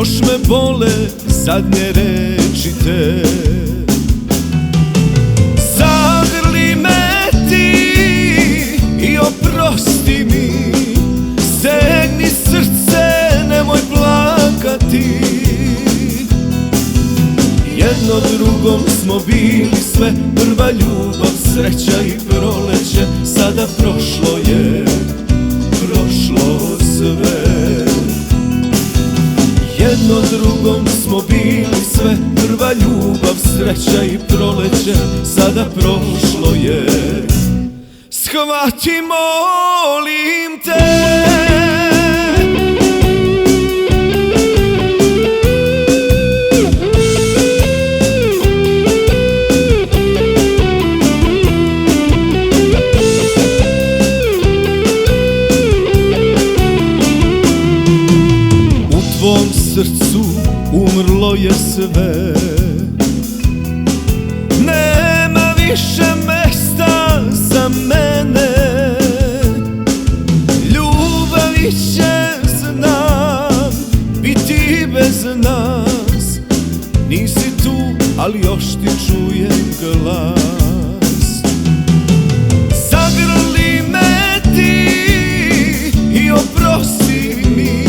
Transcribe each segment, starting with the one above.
još me bole zadnje reči te. Zagrli me ti i oprosti mi, stegni srce, nemoj plakati. Jedno drugom smo bili sve, prva ljubav, sreća i proleće. Sada prošlo je, prošlo sve. Jedno drugom smo bili sve, prva ljubav, sreća i proleće. Sada prošlo je, shvati molim te. U tvom srcu umrlo je sve, nema više mesta za mene. Ljubavi će, znam, biti bez nas. Nisi tu, ali još ti čujem glas. Zagrli me ti i oprosti mi,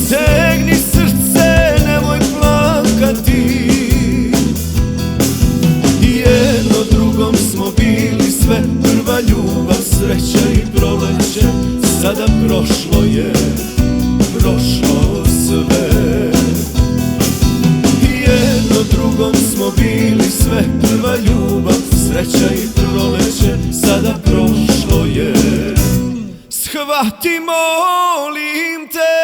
stegni srce, nemoj plakati. Jedno drugom smo bili sve, prva ljubav, sreća i proleće. Sada prošlo je, prošlo sve. Jedno drugom smo bili sve, prva ljubav, sreća i proleće. Sada prošlo je, shvati molim te.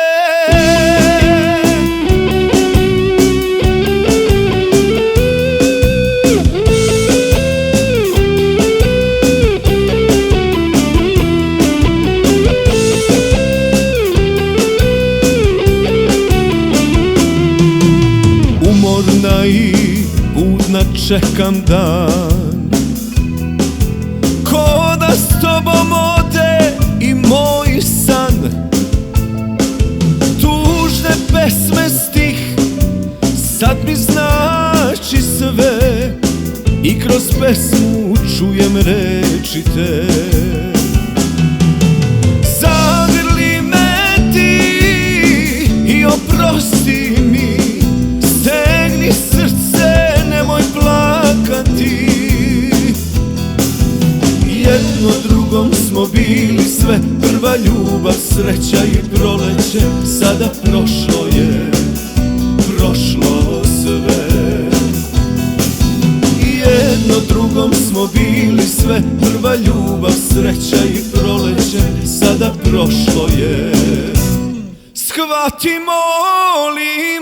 Umorna i budna čekam dan, ko da s tobom ode i moj san. Tužne pesme, stih, sad mi znači sve, i kroz pesmu čujem reči te. Zagrli me ti i oprosti mi, stegni srce, nemoj plakati. Jedno drugom smo bili sve, prva ljubav, sreća i proleće. Sada prošlo je, prošlo sve. Jedno drugom smo bili sve, prva ljubav, sreća i proleće. Sada prošlo je, shvati molim